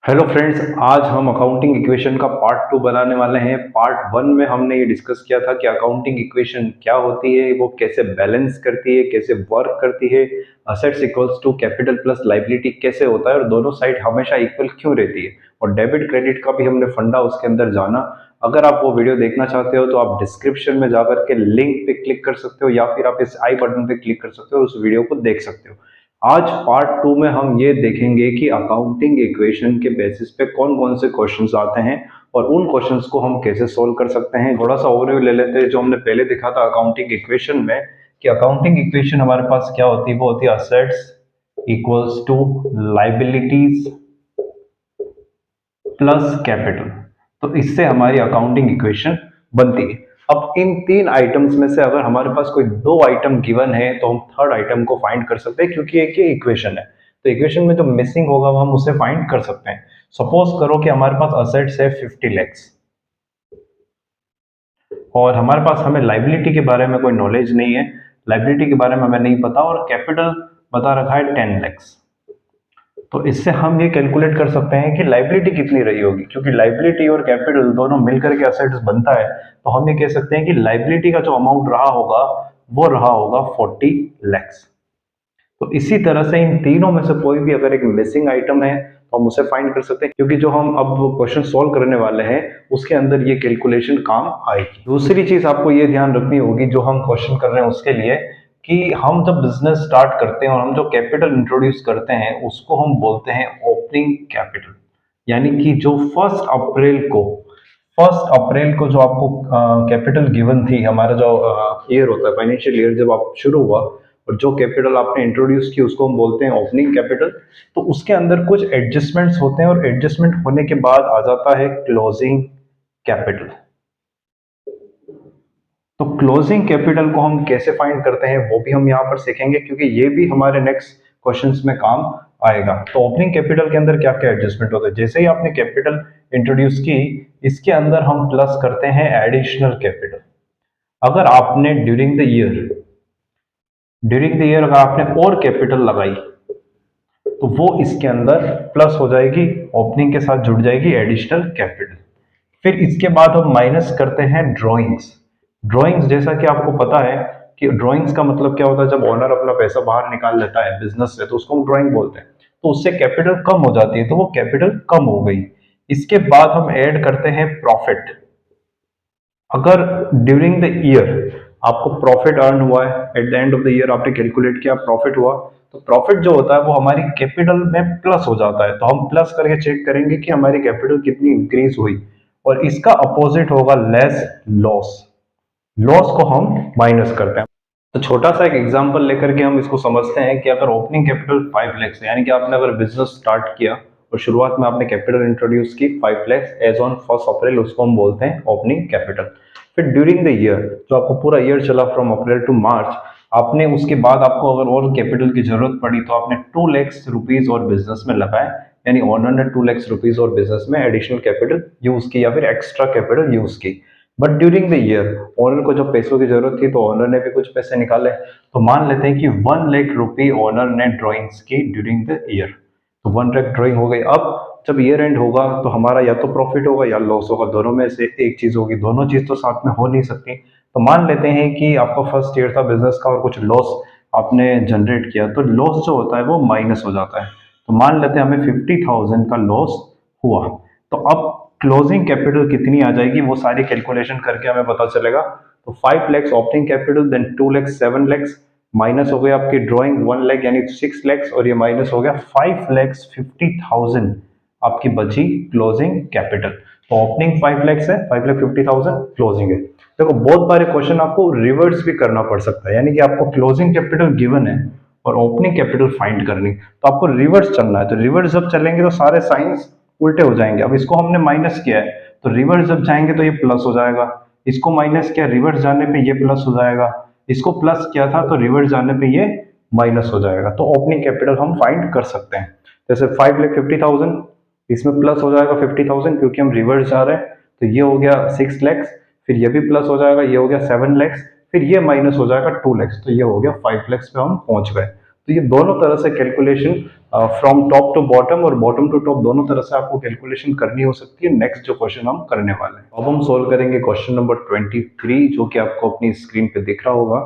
Hello friends, आज हम accounting equation का पार्ट 2 बनाने वाले हैं। पार्ट 1 में हमने ये डिस्कस किया था कि अकाउंटिंग इक्वेशन क्या होती है, वो कैसे बैलेंस करती है, कैसे वर्क करती है, assets equals to capital plus liability कैसे होता है और दोनों साइड हमेशा इक्वल क्यों रहती है, और डेबिट क्रेडिट का भी हमने फंडा उसके अंदर जाना। अगर आप वो वीडियो देखना चाहते हो तो आप डिस्क्रिप्शन में जाकर के लिंक पे क्लिक कर सकते हो या फिर आप इस आई बटन पे क्लिक कर सकते हो, उस वीडियो को देख सकते हो। आज पार्ट 2 में हम ये देखेंगे कि अकाउंटिंग इक्वेशन के बेसिस पे कौन कौन से क्वेश्चंस आते हैं और उन क्वेश्चंस को हम कैसे सोल्व कर सकते हैं। थोड़ा सा ओवरव्यू ले लेते हैं जो हमने पहले देखा था अकाउंटिंग इक्वेशन में, कि अकाउंटिंग इक्वेशन हमारे पास क्या होती है। वो होती है assets equals to liabilities plus capital. तो इससे हमारी अकाउंटिंग इक्वेशन बनती है। अब इन तीन आइटम्स में से अगर हमारे पास कोई दो आइटम गिवन है तो हम थर्ड आइटम को फाइंड कर सकते हैं, क्योंकि एक ये इक्वेशन है। तो इक्वेशन में जो मिसिंग होगा वो हम उसे फाइंड कर सकते हैं। सपोज करो कि हमारे पास असेट्स है 50 लैक्स और हमारे पास हमें लाइबिलिटी के बारे में कोई नॉलेज नहीं है, लाइबिलिटी के बारे में हमें नहीं पता, और कैपिटल बता रखा है 10 लैक्स। तो इससे हम ये कैलकुलेट कर सकते हैं कि लाइबिलिटी कितनी रही होगी, क्योंकि लाइबिलिटी और कैपिटल दोनों मिलकर के असेट्स बनता है। तो हम ये कह सकते हैं कि लाइबिलिटी का जो अमाउंट रहा होगा वो रहा होगा 40 लैक्स। तो इसी तरह से इन तीनों में से कोई भी अगर एक मिसिंग आइटम है तो हम उसे फाइंड कर सकते हैं, क्योंकि जो हम अब क्वेश्चन सॉल्व करने वाले हैं उसके अंदर ये कैलकुलेशन काम आएगी। दूसरी चीज आपको ये ध्यान रखनी होगी जो हम क्वेश्चन कर रहे हैं उसके लिए, कि हम जब बिजनेस स्टार्ट करते हैं और हम जो कैपिटल इंट्रोड्यूस करते हैं उसको हम बोलते हैं ओपनिंग कैपिटल। यानी कि जो फर्स्ट अप्रैल को जो आपको कैपिटल गिवन थी, हमारा जो ईयर होता है फाइनेंशियल ईयर जब आप शुरू हुआ और जो कैपिटल आपने इंट्रोड्यूस की उसको हम बोलते हैं ओपनिंग कैपिटल। तो उसके अंदर कुछ एडजस्टमेंट्स होते हैं और एडजस्टमेंट होने के बाद आ जाता है क्लोजिंग कैपिटल। तो क्लोजिंग कैपिटल को हम कैसे फाइंड करते हैं वो भी हम यहाँ पर सीखेंगे, क्योंकि ये भी हमारे नेक्स्ट क्वेश्चंस में काम आएगा। तो ओपनिंग कैपिटल के अंदर क्या क्या एडजस्टमेंट होते हैं। जैसे ही आपने कैपिटल इंट्रोड्यूस की, इसके अंदर हम प्लस करते हैं एडिशनल कैपिटल। अगर आपने ड्यूरिंग द ईयर अगर आपने और कैपिटल लगाई तो वो इसके अंदर प्लस हो जाएगी, ओपनिंग के साथ जुड़ जाएगी एडिशनल कैपिटल। फिर इसके बाद हम माइनस करते हैं ड्रॉइंग्स। जैसा कि आपको पता है कि ड्रॉइंग्स का मतलब क्या होता है, जब ओनर अपना पैसा बाहर निकाल लेता है बिजनेस से तो उसको हम ड्रॉइंग बोलते हैं। तो उससे कैपिटल कम हो जाती है, तो वो कैपिटल कम हो गई। इसके बाद हम ऐड करते हैं प्रॉफिट। अगर ड्यूरिंग द ईयर आपको प्रॉफिट अर्न हुआ है, at the end of the year आपने कैलकुलेट किया प्रॉफिट हुआ, तो प्रॉफिट जो होता है वो हमारी कैपिटल में प्लस हो जाता है। तो हम प्लस करके चेक करेंगे कि हमारी कैपिटल कितनी इंक्रीज हुई, और इसका अपोजिट होगा लेस लॉस। लॉस को हम माइनस करते हैं। तो छोटा सा एक एग्जांपल लेकर के हम इसको समझते हैं कि अगर ओपनिंग कैपिटल 5 लाख है, यानी कि आपने अगर बिजनेस स्टार्ट किया और शुरुआत में आपने कैपिटल इंट्रोड्यूस की 5 लाख एज ऑन 1 अप्रैल, उसको हम बोलते हैं ओपनिंग कैपिटल। फिर ड्यूरिंग द ईयर जो आपको पूरा ईयर चला फ्रॉम अप्रैल टू मार्च, आपने उसके बाद आपको अगर और कैपिटल की जरूरत पड़ी तो आपने 2 लाख रुपीज और बिजनेस में लगाए, यानी ओनर ने 2 लाख रुपीज और बिजनेस में एडिशनल कैपिटल यूज की या फिर एक्स्ट्रा कैपिटल यूज की। But during the year owner को जब पैसों की जरूरत थी तो ओनर ने भी कुछ पैसे निकाले। तो मान लेते हैं कि 1 लाख रुपए ओनर ने ड्रॉइंग्स की ड्यूरिंग द ईयर, तो 1 लाख ड्रॉइंग हो गई। अब जब ईयर एंड होगा तो हमारा या तो प्रॉफिट होगा या लॉस होगा, दोनों में से एक चीज होगी, दोनों चीज तो साथ में हो नहीं सकती। तो मान लेते हैं कि आपका फर्स्ट ईयर था बिजनेस का और कुछ लॉस आपने जनरेट किया, तो लॉस जो होता है वो माइनस हो जाता है। तो मान लेते हैं हमें 50,000 का लॉस हुआ। तो अब क्लोजिंग कैपिटल कितनी आ जाएगी वो सारी कैलकुलेशन करके हमें पता चलेगा। तो 5 lakhs opening capital, then 2 lakhs 7 lakhs, minus हो गया आपकी ड्रॉइंग 1 लाख यानी 6 लैक्स, और ये माइनस हो गया 5 लैक्स 50,000 आपकी बची क्लोजिंग कैपिटल। तो ओपनिंग 5 लैक्स है, 5 लाख 50,000 क्लोजिंग है। देखो बहुत बारे क्वेश्चन आपको रिवर्स भी करना पड़ सकता है, यानी कि आपको क्लोजिंग कैपिटल गिवन है और ओपनिंग कैपिटल फाइंड करनी, तो आपको रिवर्स चलना है। तो रिवर्स जब चलेंगे तो सारे साइंस उल्टे हो जाएंगे। अब इसको हमने माइनस किया है तो रिवर्स जब जाएंगे तो ये प्लस हो जाएगा, इसको माइनस किया रिवर्स जाने पे ये प्लस हो जाएगा, इसको प्लस किया था तो रिवर्स जाने पे ये माइनस हो जाएगा। तो ओपनिंग कैपिटल हम फाइंड कर सकते हैं। जैसे 5 लाख 50,000, इसमें प्लस हो जाएगा 50,000 क्योंकि हम रिवर्स जा रहे हैं, तो ये हो गया 6 लैक्स, फिर ये भी प्लस हो जाएगा, ये हो गया 7 लैक्स, फिर ये माइनस हो जाएगा 2 लैक्स, तो ये हो गया 5 लैक्स पे हम पहुंच गए। तो ये दोनों तरह से calculation from top to bottom और बॉटम टू टॉप दोनों तरह से आपको कैलकुलेशन करनी हो सकती है। नेक्स्ट जो क्वेश्चन हम करने वाले हैं, अब हम सोल्व करेंगे क्वेश्चन नंबर 23 जो कि आपको अपनी स्क्रीन पे दिख रहा होगा।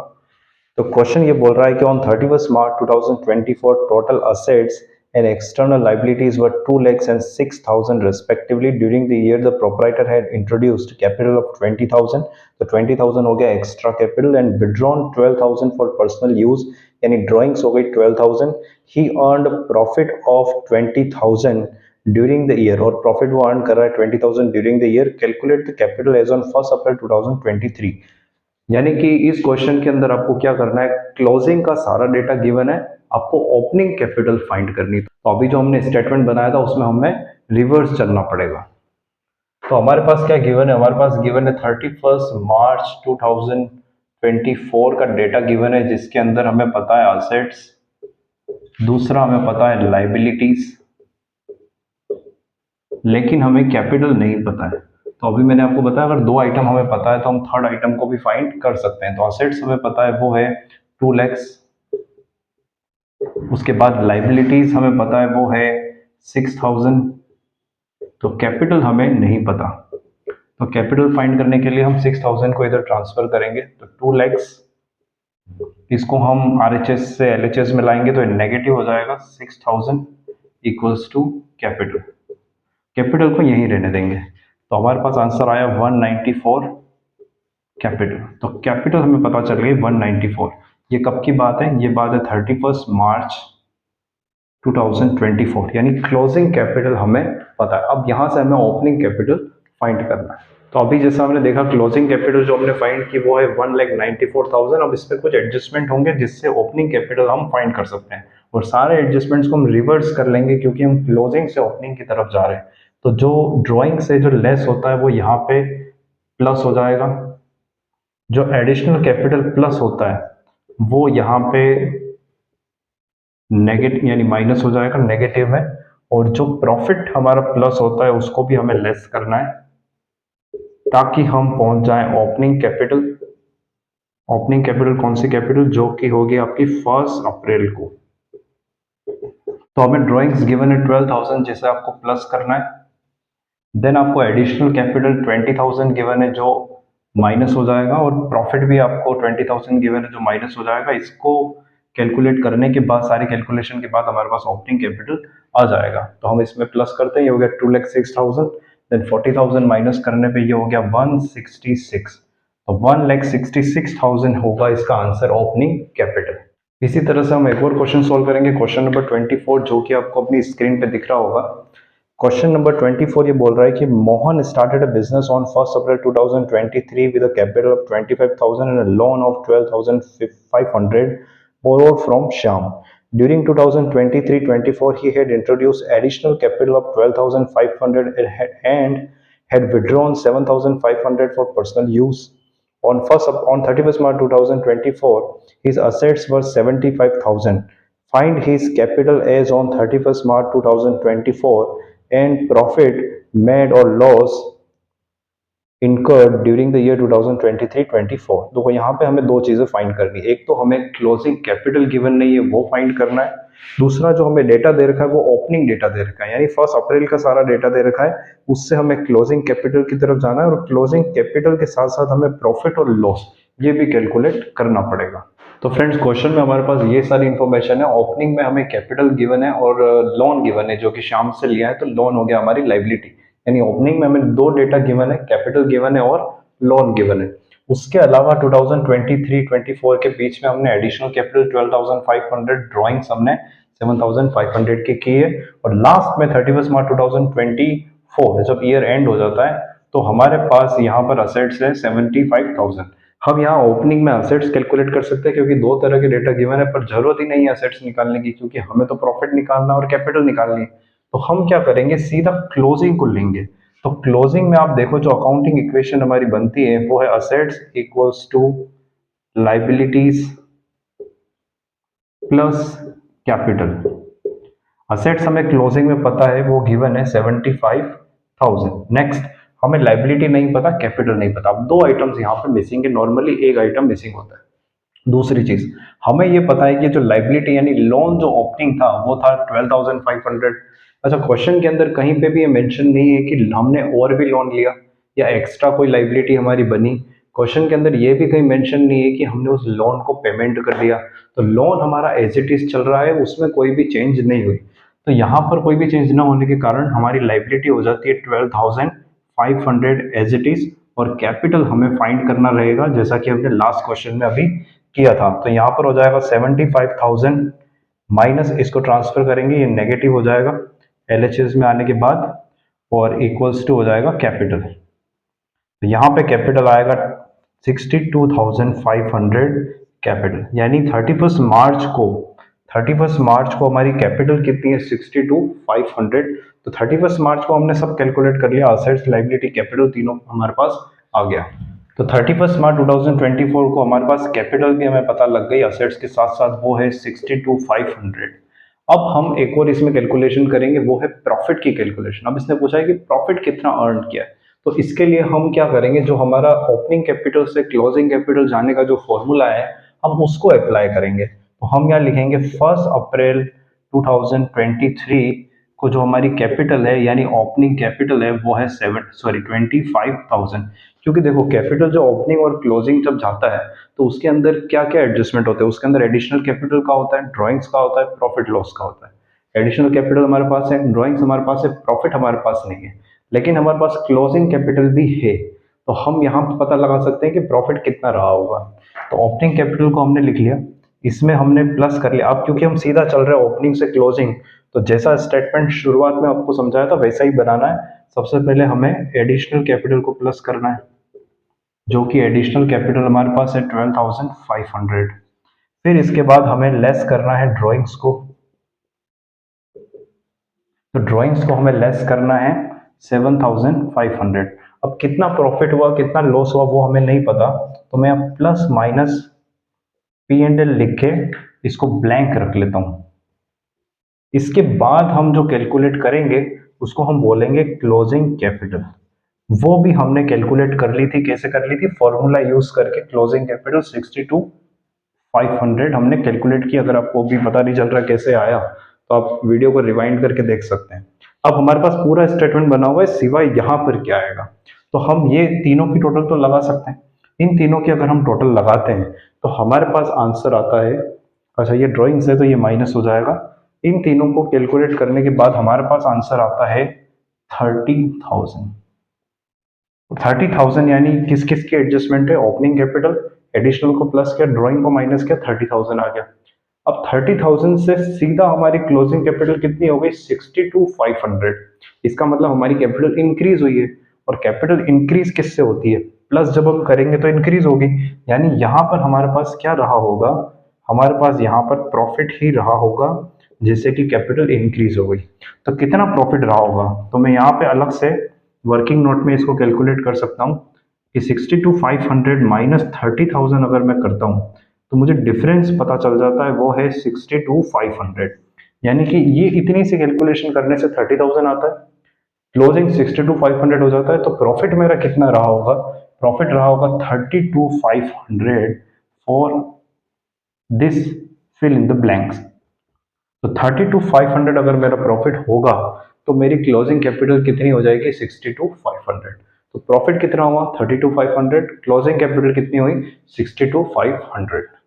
तो क्वेश्चन ये बोल रहा है कि on 31 March 2024 total assets and external liabilities were 2 lakhs and 6,000 respectively. During the year the proprietor had introduced capital of 20,000, तो 20,000 हो गया extra capital and withdrawn 12,000 for personal use, यानी drawings हो गई 12,000. He earned profit of 20,000 during the year, और profit वो earn कर रहा है 20,000 during the year. Calculate the capital as on 1st April 2023. यानी कि इस क्वेश्चन के अंदर आपको क्या करना है, क्लोजिंग का सारा डेटा गिवन है, आपको ओपनिंग कैपिटल फाइंड करनी है। तो अभी जो हमने स्टेटमेंट बनाया था उसमें हमें रिवर्स चलना पड़ेगा। तो हमारे पास क्या गिवन है, हमारे पास गिवन है 31 मार्च 2024 का डेटा गिवन है, जिसके अंदर हमें पता है असेट्स, दूसरा हमें पता है लाइबिलिटीज, लेकिन हमें कैपिटल नहीं पता है। तो अभी मैंने आपको बताया अगर दो आइटम हमें पता है तो हम थर्ड आइटम को भी फाइंड कर सकते हैं। तो असेट्स हमें पता है वो है 2 lakhs, उसके बाद लाइबिलिटीज हमें पता है वो है 6,000, तो कैपिटल हमें नहीं पता। तो कैपिटल फाइंड करने के लिए हम 6,000 को इधर ट्रांसफर करेंगे, तो 2 lakhs, इसको हम RHS से LHS में लाएंगे तो नेगेटिव हो जाएगा, 6,000 इक्वल्स टू कैपिटल, कैपिटल को यहीं रहने देंगे। तो हमारे पास आंसर आया 194 कैपिटल। तो कैपिटल हमें पता चल गई 194। ये कब की बात है, ये बात है 31 मार्च 2024, यानी क्लोजिंग कैपिटल हमें पता है। अब यहां से हमें ओपनिंग कैपिटल फाइंड करना है। तो अभी जैसा हमने देखा क्लोजिंग कैपिटल जो हमने फाइंड की वो है 1,94,000। अब इसमें कुछ एडजस्टमेंट होंगे जिससे ओपनिंग कैपिटल हम फाइंड कर सकते हैं, और सारे एडजस्टमेंट्स को हम रिवर्स कर लेंगे क्योंकि हम क्लोजिंग से ओपनिंग की तरफ जा रहे हैं। तो जो ड्राइंग से जो लेस होता है वो यहाँ पे प्लस हो जाएगा, जो एडिशनल कैपिटल प्लस होता है वो यहाँ पे नेगेटिव यानी माइनस हो जाएगा नेगेटिव में, और जो प्रॉफिट हमारा प्लस होता है उसको भी हमें लेस करना है ताकि हम पहुंच जाएं ओपनिंग कैपिटल। ओपनिंग कैपिटल कौन सी कैपिटल, जो कि होगी आपकी 1 अप्रैल को। तो हमें ड्राइंग्स गिवन है 12,000 जिसे आपको प्लस करना है, देन आपको एडिशनल कैपिटल 20,000 गिवन है जो माइनस हो जाएगा, और प्रॉफिट भी आपको 20,000 गिवन है जो माइनस हो जाएगा। इसको कैलकुलेट करने के बाद, सारी कैलकुलेशन के बाद हमारे पास ओपनिंग कैपिटल आ जाएगा। तो हम इसमें प्लस करते हैं, ये हो गया 2,06,000, देन 40,000 माइनस करने पे ये हो गया 166। तो 1,66,000 होगा इसका आंसर ओपनिंग कैपिटल। इसी तरह से हम एक और क्वेश्चन सोल्व करेंगे, क्वेश्चन नंबर 24, जो कि आपको अपनी स्क्रीन पे दिख रहा होगा। क्वेश्चन नंबर 24 ये बोल रहा है कि Mohan started a business on 1 April 2023 with a capital of 25,000 and a loan of 12,500 borrowed from Shyam. During 2023-24 he had introduced additional capital of 12,500 and had withdrawn 7,500 for personal use. On 31st March 2024 his assets were 75,000. Find his capital as on 31st March 2024 and profit made or loss incurred during the year 2023-24। तो यहाँ पे हमें दो चीजें find करनी है, एक तो हमें क्लोजिंग कैपिटल गिवन नहीं है वो फाइंड करना है, दूसरा जो हमें डेटा दे रखा है वो ओपनिंग डेटा दे रखा है, यानी 1 अप्रैल का सारा डेटा दे रखा है, उससे हमें क्लोजिंग कैपिटल की तरफ जाना है, और क्लोजिंग कैपिटल के साथ साथ हमें प्रॉफिट और लॉस ये भी कैलकुलेट करना पड़ेगा। तो फ्रेंड्स क्वेश्चन में हमारे पास ये सारी इंफॉर्मेशन है। ओपनिंग में हमें कैपिटल गिवन है और लोन गिवन है जो कि श्याम से लिया है, तो लोन हो गया हमारी लाइबिलिटी। यानी ओपनिंग में हमें दो डेटा गिवन है, कैपिटल गिवन है और लोन गिवन है। उसके अलावा 2023-24 के बीच में हमने एडिशनल कैपिटल 12,500, ड्रॉइंग्स हमने 7,500 की है, और लास्ट में 31 मार्च 2024 जब ईयर एंड हो जाता है तो हमारे पास यहाँ पर असेट्स है 75,000। हम यहाँ ओपनिंग में असेट्स कैलकुलेट कर सकते हैं क्योंकि दो तरह के डेटा गिवन है, पर जरूरत ही नहीं है असेट्स निकालने की क्योंकि हमें तो प्रॉफिट निकालना और कैपिटल निकालनी है। तो हम क्या करेंगे, सीधा क्लोजिंग को लेंगे। तो क्लोजिंग में आप देखो जो अकाउंटिंग इक्वेशन हमारी बनती है वो है assets equals to liabilities plus capital. Assets हमें क्लोजिंग में पता है वो गिवन है 75,000। नेक्स्ट हमें लाइबिलिटी नहीं पता, कैपिटल नहीं पता। अब दो आइटम्स यहाँ पे मिसिंग है, नॉर्मली एक आइटम मिसिंग होता है। दूसरी चीज, हमें ये पता है कि जो लाइबिलिटी यानी लोन जो ओपनिंग था वो था 12,500। अच्छा, क्वेश्चन के अंदर कहीं पे भी ये मेंशन नहीं है कि हमने और भी लोन लिया या एक्स्ट्रा कोई लाइबिलिटी हमारी बनी। क्वेश्चन के अंदर ये भी कहीं मेंशन नहीं है कि हमने उस लोन को पेमेंट कर दिया। तो लोन हमारा एज इट इज चल रहा है, उसमें कोई भी चेंज नहीं हुई। तो यहाँ पर कोई भी चेंज ना होने के कारण हमारी लाइबिलिटी हो जाती है 12,500 एज इट इज। और कैपिटल हमें फाइंड करना रहेगा जैसा कि हमने लास्ट क्वेश्चन में अभी किया था। तो यहाँ पर हो जाएगा 75,000 माइनस इसको ट्रांसफर करेंगे, ये नेगेटिव हो जाएगा एलएचएस में आने के बाद, और इक्वल्स टू हो जाएगा कैपिटल। तो यहाँ पे कैपिटल आएगा 62,500 कैपिटल, यानी 31 मार्च को हमारी कैपिटल कितनी है 62,500। तो 31 मार्च को हमने सब कैलकुलेट कर लिया, असेट्स लाइबिलिटी कैपिटल तीनों हमारे पास आ गया। तो 31 मार्च 2024 को हमारे पास कैपिटल भी हमें पता लग गई असेट्स के साथ साथ, वो है 62,500। अब हम एक और इसमें कैलकुलेशन करेंगे, वो है प्रॉफिट की कैलकुलेशन। अब इसने पूछा है कि प्रॉफिट कितना अर्न किया है। तो इसके लिए हम क्या करेंगे, जो हमारा ओपनिंग कैपिटल से क्लोजिंग कैपिटल जाने का जो फॉर्मूला है हम उसको अप्लाई करेंगे। तो हम यहाँ लिखेंगे 1 अप्रैल 2023 को जो हमारी कैपिटल है यानी ओपनिंग कैपिटल है वो है 25,000। क्योंकि देखो कैपिटल जो ओपनिंग और क्लोजिंग जब जाता है तो उसके अंदर क्या क्या एडजस्टमेंट होते हैं, उसके अंदर एडिशनल कैपिटल का होता है, ड्रॉइंग्स का होता है, प्रॉफिट लॉस का होता है। एडिशनल कैपिटल हमारे पास है, ड्रॉइंग्स हमारे पास है, प्रॉफिट हमारे पास नहीं है, लेकिन हमारे पास क्लोजिंग कैपिटल भी है। तो हम यहाँ पर पता लगा सकते हैं कि प्रॉफिट कितना रहा होगा। तो ओपनिंग कैपिटल को हमने लिख लिया, इसमें हमने प्लस कर लिया। अब क्योंकि हम सीधा चल रहे हैं ओपनिंग से क्लोजिंग, तो जैसा स्टेटमेंट शुरुआत में आपको समझाया था वैसा ही बनाना है। सबसे पहले हमें एडिशनल कैपिटल को प्लस करना है, जो कि एडिशनल कैपिटल हमारे पास है 12,500। फिर इसके बाद हमें लेस करना है ड्रॉइंग्स को। तो ड्रॉइंग्स को हमें लेस करना है 7,500। अब कितना प्रॉफिट हुआ कितना लॉस हुआ वो हमें नहीं पता, तो मैं अब plus minus P and L लिख के इसको ब्लैंक रख लेता हूं। इसके बाद हम जो कैलकुलेट करेंगे उसको हम बोलेंगे क्लोजिंग कैपिटल। वो भी हमने कैलकुलेट कर ली थी, कैसे कर ली थी, फॉर्मूला यूज करके क्लोजिंग कैपिटल 62,500 हमने कैलकुलेट किया। अगर आपको भी पता नहीं चल रहा कैसे आया तो आप वीडियो को रिवाइंड करके देख सकते हैं। अब हमारे पास पूरा स्टेटमेंट बना हुआ है, सिवाय यहाँ पर क्या आएगा। तो हम ये तीनों की टोटल तो लगा सकते हैं। इन तीनों की अगर हम टोटल लगाते हैं तो हमारे पास आंसर आता है, अच्छा ये ड्राइंग्स है तो ये माइनस हो जाएगा। इन तीनों को कैलकुलेट करने के बाद हमारे पास आंसर आता है 30,000। 30,000 यानी किस किस की एडजस्टमेंट है, ओपनिंग कैपिटल, एडिशनल को प्लस किया, ड्रॉइंग को माइनस किया, 30,000 आ गया। अब 30,000 से सीधा हमारी क्लोजिंग कैपिटल कितनी हो गई 62,500। इसका मतलब हमारी कैपिटल इंक्रीज हुई है, और कैपिटल इंक्रीज किससे होती है, प्लस जब हम करेंगे तो इंक्रीज होगी। यानी यहाँ पर हमारे पास क्या रहा होगा, हमारे पास यहाँ पर प्रॉफिट ही रहा होगा, जिससे कि कैपिटल इंक्रीज हो गई। तो कितना प्रॉफिट रहा होगा, तो मैं यहाँ पे अलग से वर्किंग नोट में इसको कैलकुलेट कर सकता हूँ कि 62,500 माइनस 30,000 अगर मैं करता हूँ तो मुझे डिफरेंस पता चल जाता है, वो है 62,500। यानी कि ये इतनी सी कैलकुलेशन करने से 30,000 आता है, क्लोजिंग 62,500 हो जाता है। तो प्रॉफिट मेरा कितना रहा होगा, प्रॉफिट रहा होगा 32,500 for this, fill in the blanks. तो 32,500 अगर मेरा प्रॉफिट होगा तो मेरी क्लोजिंग कैपिटल कितनी हो जाएगी 62,500। तो प्रॉफिट कितना हुआ 32,500, क्लोजिंग कैपिटल कितनी हुई 62,500।